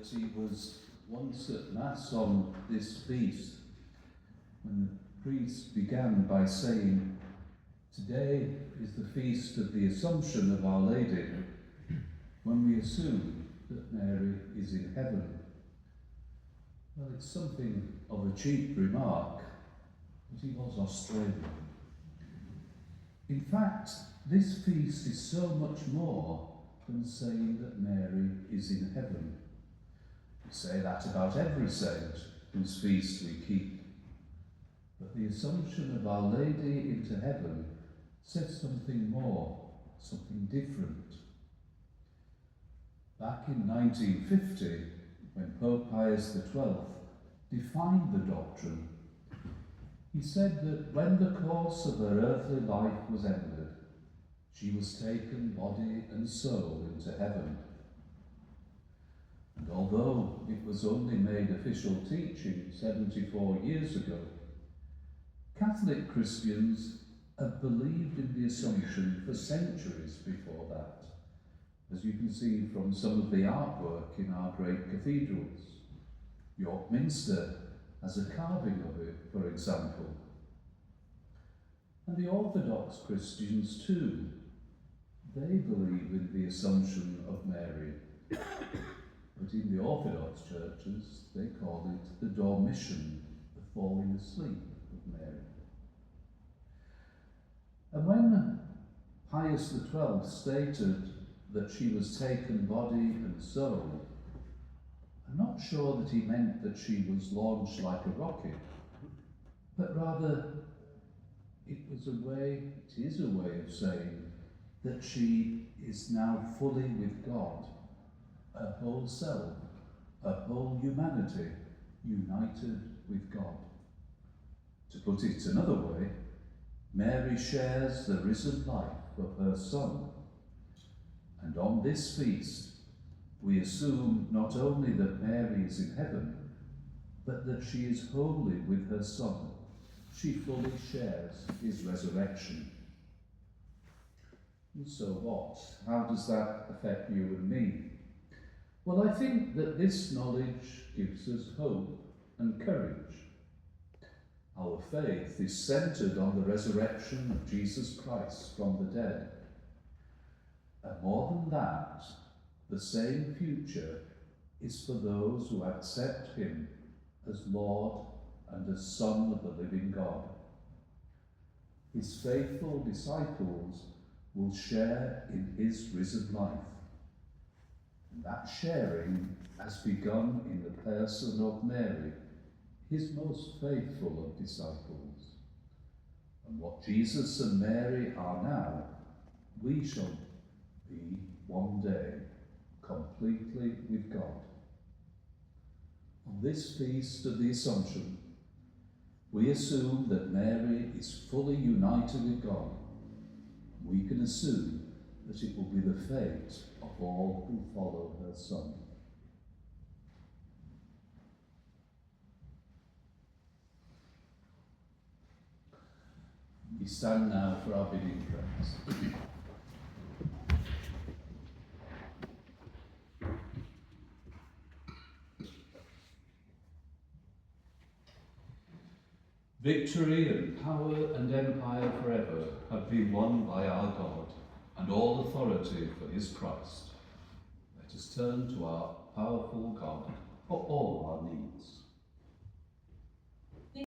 that he was once at Mass on this feast when the priest began by saying, "Today is the feast of the Assumption of Our Lady," when we assume that Mary is in heaven. Well, it's something of a cheap remark, but he was Australian. In fact, this feast is so much more than saying that Mary is in heaven. We say that about every saint whose feast we keep. But the Assumption of Our Lady into heaven says something more, something different. Back in 1950, when Pope Pius XII defined the doctrine, he said that when the course of her earthly life was ended, she was taken body and soul into heaven. And although it was only made official teaching 74 years ago, Catholic Christians have believed in the Assumption for centuries before that, as you can see from some of the artwork in our great cathedrals. York Minster has a carving of it, for example. And the Orthodox Christians too, they believe in the Assumption of Mary. But in the Orthodox churches, they call it the Dormition, the falling asleep of Mary. And when Pius XII stated that she was taken body and soul, I'm not sure that he meant that she was launched like a rocket, but rather it is a way of saying that she is now fully with God, her whole self, her whole humanity united with God. To put it another way, Mary shares the risen life of her Son, and on this feast we assume not only that Mary is in heaven, but that she is wholly with her Son. She fully shares his resurrection. And so what? How does that affect you and me? Well, I think that this knowledge gives us hope and courage. Our faith is centred on the resurrection of Jesus Christ from the dead. And more than that, the same future is for those who accept him as Lord and as Son of the living God. His faithful disciples will share in his risen life. And that sharing has begun in the person of Mary, his most faithful of disciples. And what Jesus and Mary are now, we shall be one day, completely with God. On this feast of the Assumption, we assume that Mary is fully united with God. We can assume that it will be the fate of all who follow her Son. We stand now for our bidding prayers. Victory and power and empire forever have been won by our God, and all authority for his Christ. Let us turn to our powerful God.